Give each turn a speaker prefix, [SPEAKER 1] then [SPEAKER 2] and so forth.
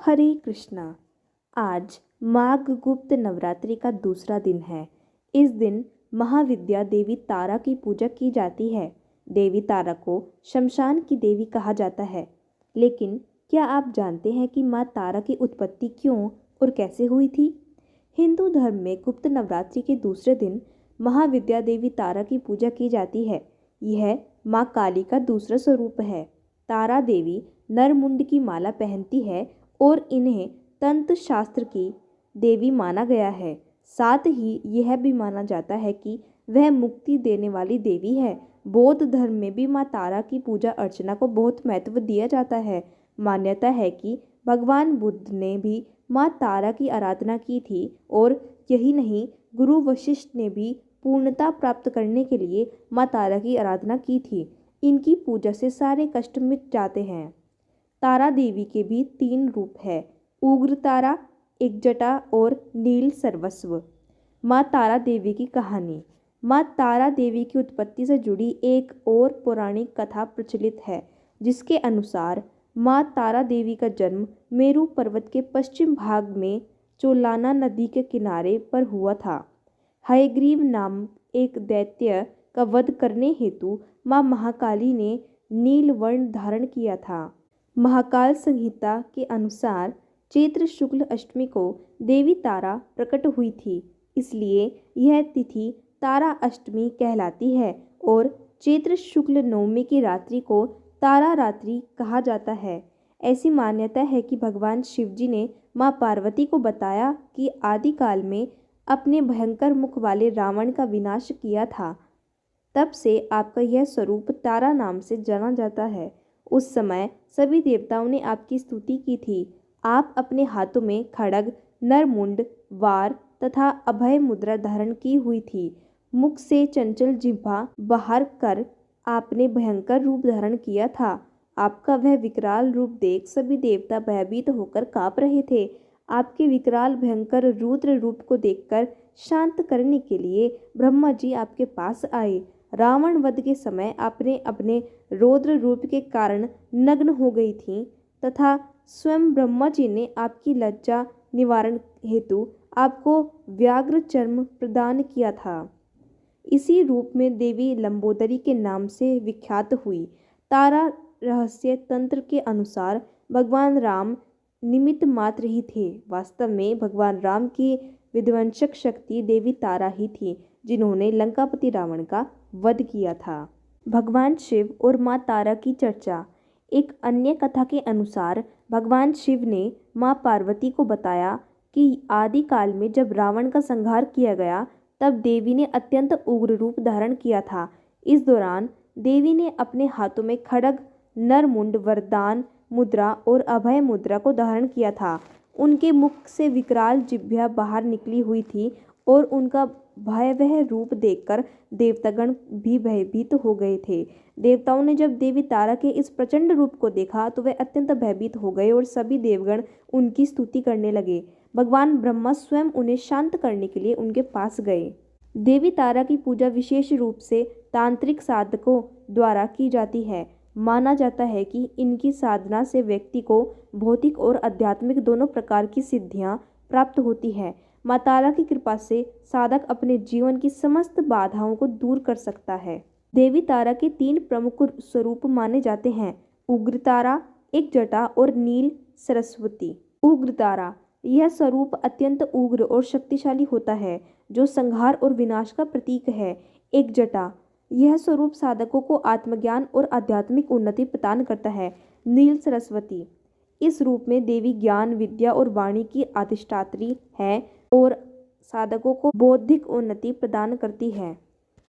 [SPEAKER 1] हरे कृष्णा। आज माघ गुप्त नवरात्रि का दूसरा दिन है। इस दिन महाविद्या देवी तारा की पूजा की जाती है। देवी तारा को शमशान की देवी कहा जाता है। लेकिन क्या आप जानते हैं कि माँ तारा की उत्पत्ति क्यों और कैसे हुई थी? हिंदू धर्म में गुप्त नवरात्रि के दूसरे दिन महाविद्या देवी तारा की पूजा की जाती है। यह माँ काली का दूसरा स्वरूप है। तारा देवी नरमुंड की माला पहनती है और इन्हें तंत्र शास्त्र की देवी माना गया है। साथ ही यह भी माना जाता है कि वह मुक्ति देने वाली देवी है। बौद्ध धर्म में भी माँ तारा की पूजा अर्चना को बहुत महत्व दिया जाता है। मान्यता है कि भगवान बुद्ध ने भी माँ तारा की आराधना की थी और यही नहीं, गुरु वशिष्ठ ने भी पूर्णता प्राप्त करने के लिए माँ तारा की आराधना की थी। इनकी पूजा से सारे कष्ट मिट जाते हैं। तारा देवी के भी 3 रूप है, उग्र तारा, एकजटा और नील सर्वस्व। माँ तारा देवी की कहानी। माँ तारा देवी की उत्पत्ति से जुड़ी एक और पौराणिक कथा प्रचलित है, जिसके अनुसार माँ तारा देवी का जन्म मेरू पर्वत के पश्चिम भाग में चोलाना नदी के किनारे पर हुआ था। हयग्रीव नाम एक दैत्य का वध करने हेतु माँ महाकाली ने नील वर्ण धारण किया था। महाकाल संहिता के अनुसार चैत्र शुक्ल अष्टमी को देवी तारा प्रकट हुई थी, इसलिए यह तिथि तारा अष्टमी कहलाती है और चैत्र शुक्ल नवमी की रात्रि को तारा रात्रि कहा जाता है। ऐसी मान्यता है कि भगवान शिवजी ने माँ पार्वती को बताया कि आदिकाल में अपने भयंकर मुख वाले रावण का विनाश किया था। तब से आपका यह स्वरूप तारा नाम से जाना जाता है। उस समय सभी देवताओं ने आपकी स्तुति की थी। आप अपने हाथों में खड्ग, नरमुंड, वार तथा अभय मुद्रा धारण की हुई थी। मुख से चंचल जिह्वा बाहर कर आपने भयंकर रूप धारण किया था। आपका वह विकराल रूप देख सभी देवता भयभीत होकर कांप रहे थे। आपके विकराल भयंकर रुद्र रूप को देखकर शांत करने के लिए ब्रह्मा जी आपके पास आए। रावण वध के समय आपने अपने रौद्र रूप के कारण नग्न हो गई थी तथा स्वयं ब्रह्मा जी ने आपकी लज्जा निवारण हेतु आपको व्याघ्र चर्म प्रदान किया था। इसी रूप में देवी लंबोदरी के नाम से विख्यात हुई। तारा रहस्य तंत्र के अनुसार भगवान राम निमित्त मात्र ही थे। वास्तव में भगवान राम की विध्वंसक शक्ति देवी तारा ही थी, जिन्होंने लंकापति रावण का वध किया था। भगवान शिव और माँ तारा की चर्चा। एक अन्य कथा के अनुसार भगवान शिव ने माँ पार्वती को बताया कि आदिकाल में जब रावण का संहार किया गया, तब देवी ने अत्यंत उग्र रूप धारण किया था। इस दौरान देवी ने अपने हाथों में खड्ग, नरमुंड, वरदान मुद्रा और अभय मुद्रा को धारण किया था। उनके मुख से विकराल जिह्वा बाहर निकली हुई थी और उनका भयावह रूप देखकर देवतागण भी भयभीत हो गए थे। देवताओं ने जब देवी तारा के इस प्रचंड रूप को देखा तो वे अत्यंत भयभीत हो गए और सभी देवगण उनकी स्तुति करने लगे। भगवान ब्रह्मा स्वयं उन्हें शांत करने के लिए उनके पास गए। देवी तारा की पूजा विशेष रूप से तांत्रिक साधकों द्वारा की जाती है। माना जाता है कि इनकी साधना से व्यक्ति को भौतिक और आध्यात्मिक दोनों प्रकार की सिद्धियां प्राप्त होती है। माँ तारा की कृपा से साधक अपने जीवन की समस्त बाधाओं को दूर कर सकता है। देवी तारा के 3 प्रमुख स्वरूप माने जाते हैं, उग्र तारा, एकजटा और नील सरस्वती। उग्र तारा, यह स्वरूप अत्यंत उग्र और शक्तिशाली होता है, जो संहार और विनाश का प्रतीक है। एकजटा, यह स्वरूप साधकों को आत्मज्ञान और आध्यात्मिक उन्नति प्रदान करता है। नील सरस्वती, इस रूप में देवी ज्ञान, विद्या और वाणी की अधिष्ठात्री है और साधकों को बौद्धिक उन्नति प्रदान करती है।